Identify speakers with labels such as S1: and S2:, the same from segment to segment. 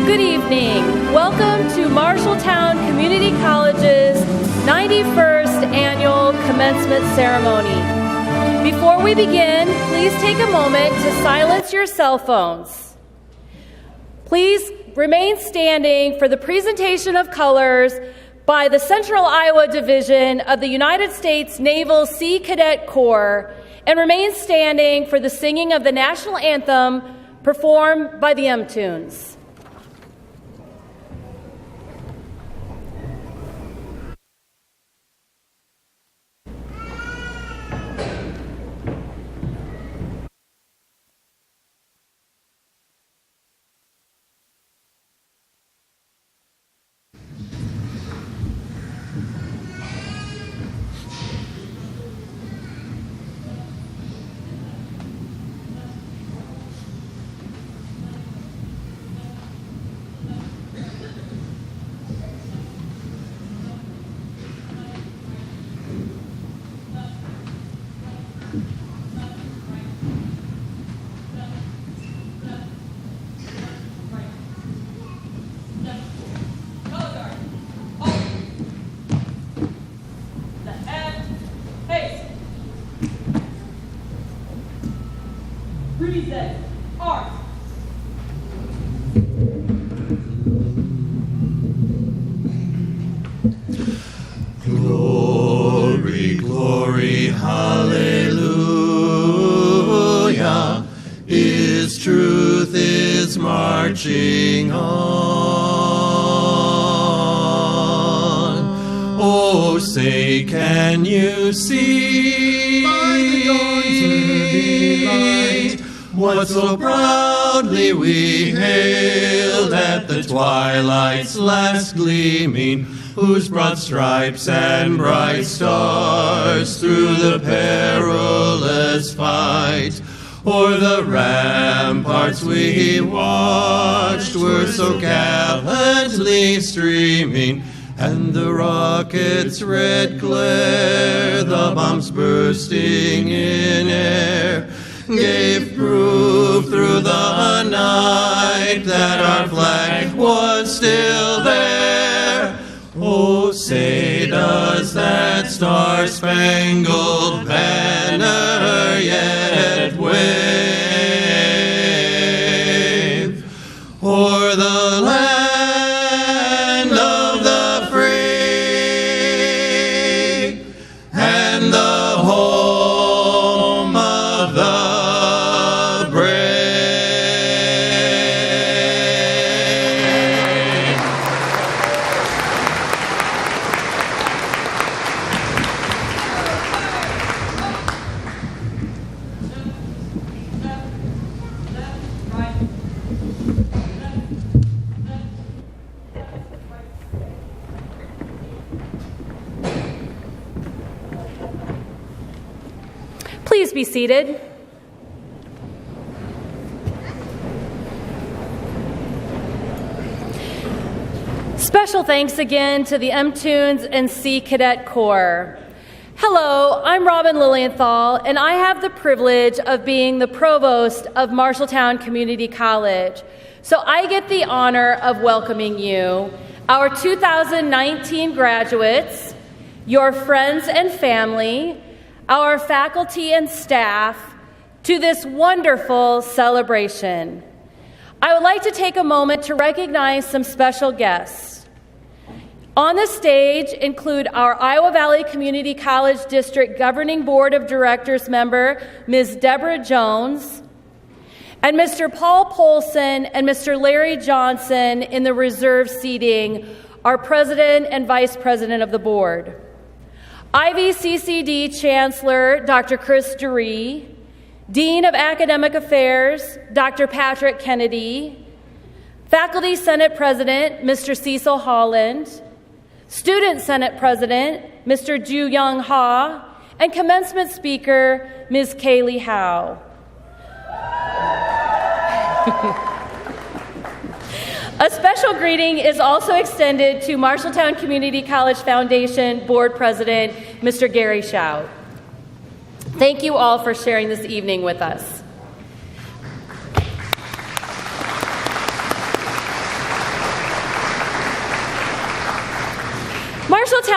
S1: Good evening. Welcome to Marshalltown Community College's 91st Annual Commencement Ceremony. Before we begin, please take a moment to silence your cell phones. Please remain standing for the presentation of colors by the Central Iowa Division of the United States Naval Sea Cadet Corps, and remain standing for the singing of the national anthem performed by the M-Tunes.
S2: Glory, glory, hallelujah. His truth is marching on. Oh, say, can you see by the dawn's early light what so proudly we hailed at the twilight's last gleaming, whose broad stripes and bright stars through the perilous fight o'er the ramparts we watched were so gallantly streaming, and the rocket's red glare, the bombs bursting in air, gave proof through the night that our flag was still there. Oh, say, does that star-spangled banner yet wave o'er the land of the free and the home of the brave?
S1: Please be seated. Special thanks again to the M-Tunes and Sea Cadet Corps. Hello, I'm Robin Lilienthal, and I have the privilege of being the provost of Marshalltown Community College. So I get the honor of welcoming you, our 2019 graduates, your friends and family, our faculty and staff, to this wonderful celebration. I would like to take a moment to recognize some special guests. On the stage include our Iowa Valley Community College District Governing Board of Directors member, Ms. Deborah Jones, and Mr. Paul Polson and Mr. Larry Johnson in the reserve seating, our President and Vice President of the Board. IVCCD Chancellor, Dr. Chris Duree, Dean of Academic Affairs, Dr. Patrick Kennedy, Faculty Senate President, Mr. Cecil Holland, Student Senate President, Mr. Ju Young Ha, and Commencement Speaker, Ms. Kaylee Howe. A special greeting is also extended to Marshalltown Community College Foundation Board President, Mr. Gary Shout. Thank you all for sharing this evening with us.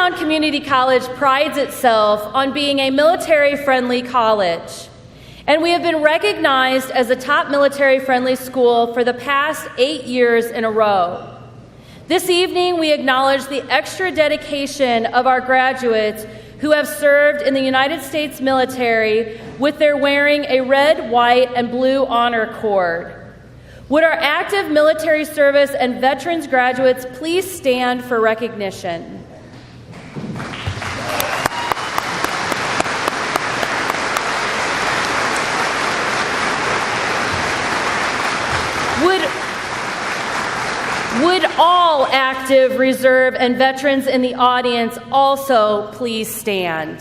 S1: Marshalltown Community College prides itself on being a military-friendly college, and we have been recognized as a top military-friendly school for the past 8 years in a row. This evening, we acknowledge the extra dedication of our graduates who have served in the United States military with their wearing a red, white, and blue honor cord. Would our active military service and veterans graduates please stand for recognition? Would all active, reserve, and veterans in the audience also please stand?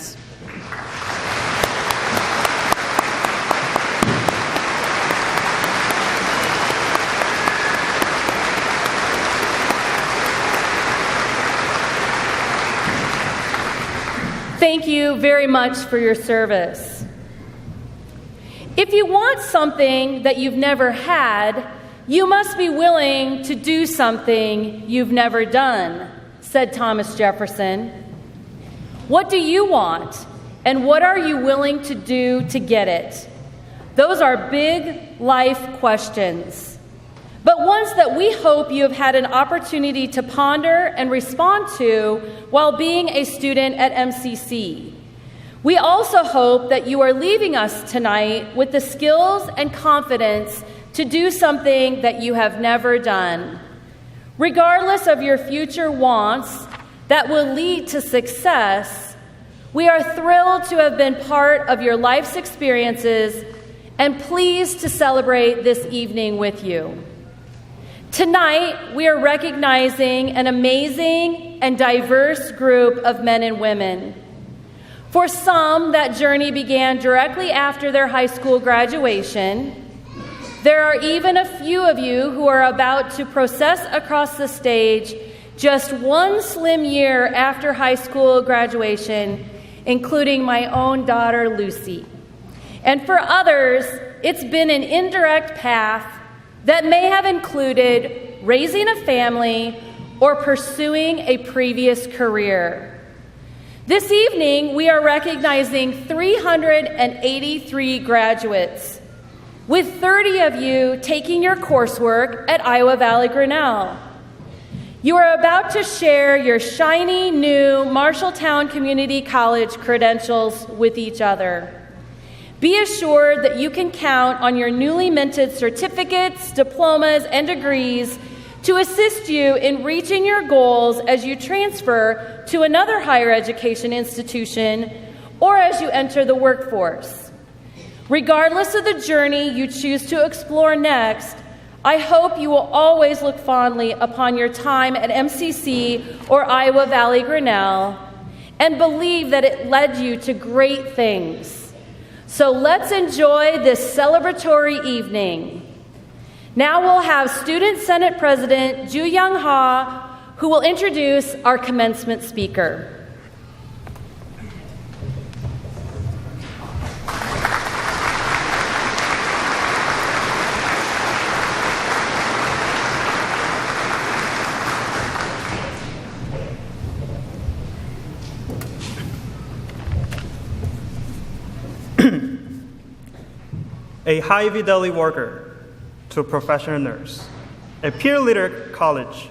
S1: Thank you very much for your service. If you want something that you've never had, you must be willing to do something you've never done, said Thomas Jefferson. What do you want, and what are you willing to do to get it? Those are big life questions, but ones that we hope you have had an opportunity to ponder and respond to while being a student at MCC. We also hope that you are leaving us tonight with the skills and confidence to do something that you have never done. Regardless of your future wants that will lead to success, we are thrilled to have been part of your life's experiences and pleased to celebrate this evening with you. Tonight, we are recognizing an amazing and diverse group of men and women. For some, that journey began directly after their high school graduation. There are even a few of you who are about to process across the stage just one slim year after high school graduation, including my own daughter, Lucy. And for others, it's been an indirect path that may have included raising a family or pursuing a previous career. This evening, we are recognizing 383 graduates, with 30 of you taking your coursework at Iowa Valley Grinnell. You are about to share your shiny new Marshalltown Community College credentials with each other. Be assured that you can count on your newly minted certificates, diplomas, and degrees to assist you in reaching your goals as you transfer to another higher education institution or as you enter the workforce. Regardless of the journey you choose to explore next, I hope you will always look fondly upon your time at MCC or Iowa Valley Grinnell and believe that it led you to great things. So let's enjoy this celebratory evening. Now we'll have Student Senate President Ju Young Ha, who will introduce our commencement speaker.
S3: A high-fidelity worker to a professional nurse, a peer leader at college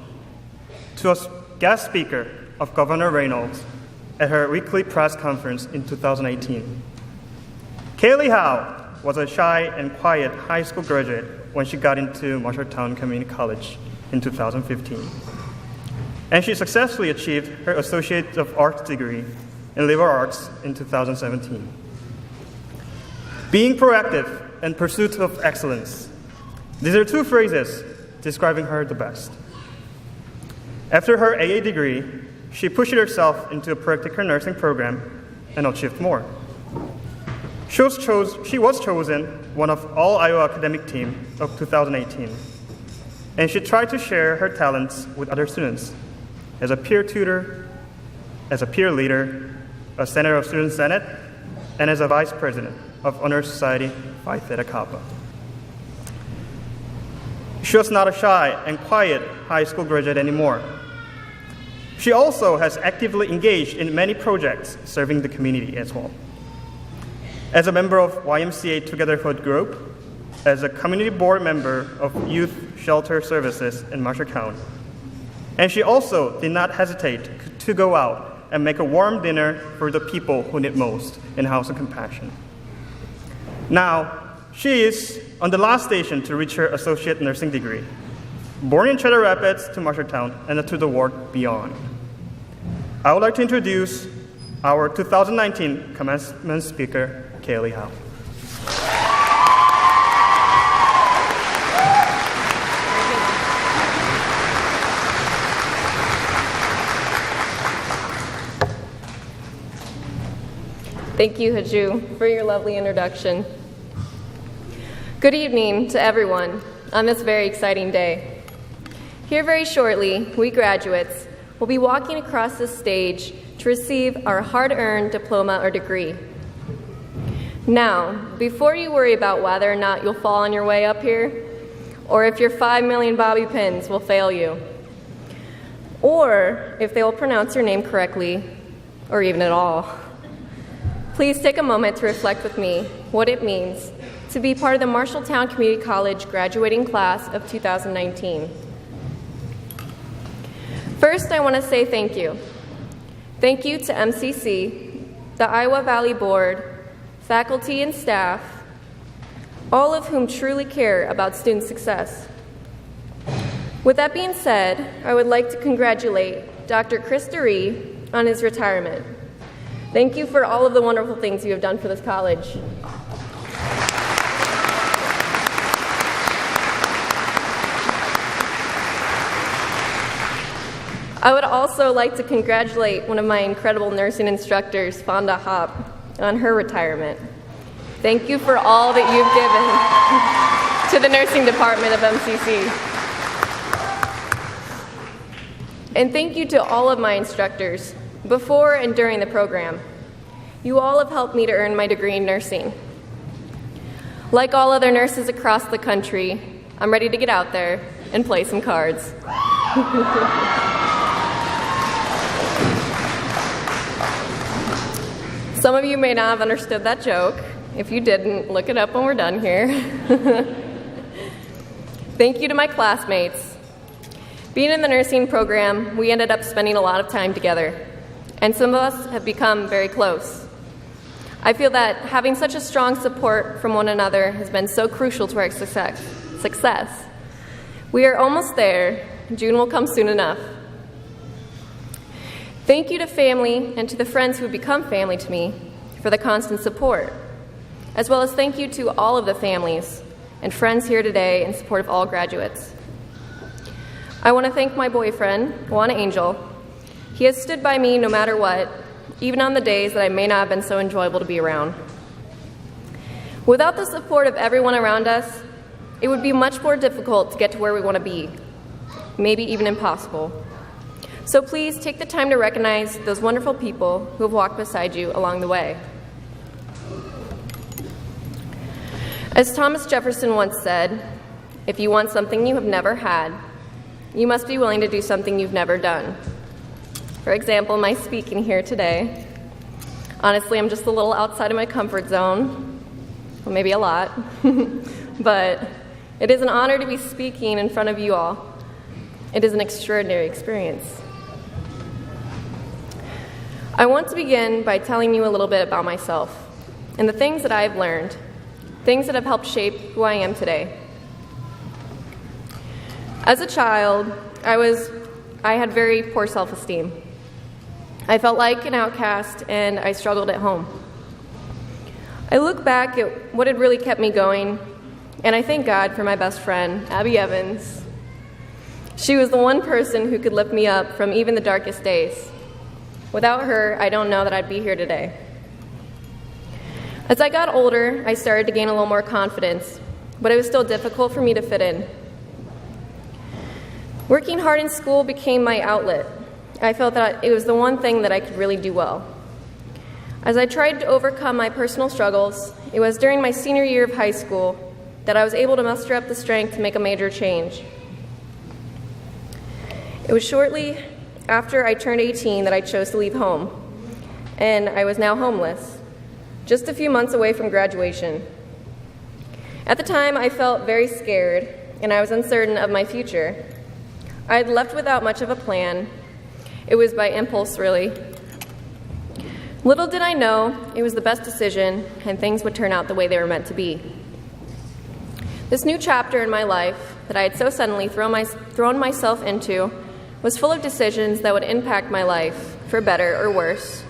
S3: to a guest speaker of Governor Reynolds at her weekly press conference in 2018. Kaylee Howe was a shy and quiet high school graduate when she got into Marshalltown Community College in 2015. And she successfully achieved her Associate of Arts degree in Liberal Arts in 2017. Being proactive and pursuit of excellence. These are two phrases describing her the best. After her AA degree, she pushed herself into a practical nursing program and achieved more. She was chosen one of all Iowa academic team of 2018, and she tried to share her talents with other students as a peer tutor, as a peer leader, a senator of Student Senate, and as a vice president of Honor Society Phi Theta Kappa. She was not a shy and quiet high school graduate anymore. She also has actively engaged in many projects serving the community as well. As a member of YMCA Togetherhood Group, as a community board member of Youth Shelter Services in Marshalltown. And she also did not hesitate to go out and make a warm dinner for the people who need most in House of Compassion. Now, she is on the last station to reach her associate nursing degree, born in Cedar Rapids to Marshalltown and to the world beyond. I would like to introduce our 2019 commencement speaker, Kaylee Howe.
S4: Thank you, Haju, for your lovely introduction. Good evening to everyone on this very exciting day. Here very shortly, we graduates will be walking across this stage to receive our hard-earned diploma or degree. Now, before you worry about whether or not you'll fall on your way up here, or if your 5 million bobby pins will fail you, or if they will pronounce your name correctly, or even at all, please take a moment to reflect with me what it means to be part of the Marshalltown Community College graduating class of 2019. First, I want to say thank you. Thank you to MCC, the Iowa Valley Board, faculty and staff, all of whom truly care about student success. With that being said, I would like to congratulate Dr. Chris DeRee on his retirement. Thank you for all of the wonderful things you have done for this college. I would also like to congratulate one of my incredible nursing instructors, Fonda Hopp, on her retirement. Thank you for all that you've given to the nursing department of MCC. And thank you to all of my instructors before and during the program. You all have helped me to earn my degree in nursing. Like all other nurses across the country, I'm ready to get out there and play some cards. Some of you may not have understood that joke. If you didn't, look it up when we're done here. Thank you to my classmates. Being in the nursing program, we ended up spending a lot of time together, and some of us have become very close. I feel that having such a strong support from one another has been so crucial to our success. We are almost there. June will come soon enough. Thank you to family and to the friends who have become family to me for the constant support, as well as thank you to all of the families and friends here today in support of all graduates. I want to thank my boyfriend, Juan Angel. He has stood by me no matter what, even on the days that I may not have been so enjoyable to be around. Without the support of everyone around us, it would be much more difficult to get to where we want to be, maybe even impossible. So please take the time to recognize those wonderful people who have walked beside you along the way. As Thomas Jefferson once said, if you want something you have never had, you must be willing to do something you've never done. For example, my speaking here today. Honestly, I'm just a little outside of my comfort zone, well, maybe a lot, but it is an honor to be speaking in front of you all. It is an extraordinary experience. I want to begin by telling you a little bit about myself and the things that I've learned, things that have helped shape who I am today. As a child, I had very poor self-esteem. I felt like an outcast, and I struggled at home. I look back at what had really kept me going, and I thank God for my best friend, Abby Evans. She was the one person who could lift me up from even the darkest days. Without her, I don't know that I'd be here today. As I got older, I started to gain a little more confidence, but it was still difficult for me to fit in. Working hard in school became my outlet. I felt that it was the one thing that I could really do well. As I tried to overcome my personal struggles, it was during my senior year of high school that I was able to muster up the strength to make a major change. It was shortly after I turned 18 that I chose to leave home, and I was now homeless, just a few months away from graduation. At the time, I felt very scared, and I was uncertain of my future. I had left without much of a plan. It was by impulse, really. Little did I know it was the best decision, and things would turn out the way they were meant to be. This new chapter in my life that I had so suddenly thrown myself into was full of decisions that would impact my life, for better or worse.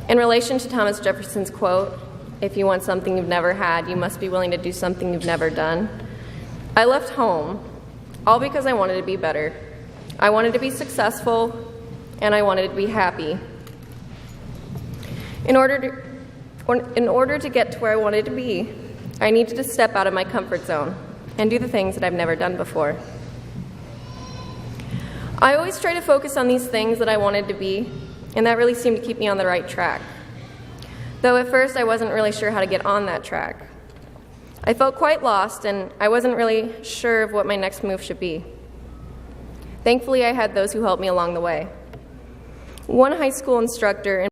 S4: In relation to Thomas Jefferson's quote, "If you want something you've never had, you must be willing to do something you've never done," I left home, all because I wanted to be better. I wanted to be successful, and I wanted to be happy. In order to get to where I wanted to be, I needed to step out of my comfort zone and do the things that I've never done before. I always try to focus on these things that I wanted to be, and that really seemed to keep me on the right track. Though at first I wasn't really sure how to get on that track. I felt quite lost, and I wasn't really sure of what my next move should be. Thankfully, I had those who helped me along the way. One high school instructor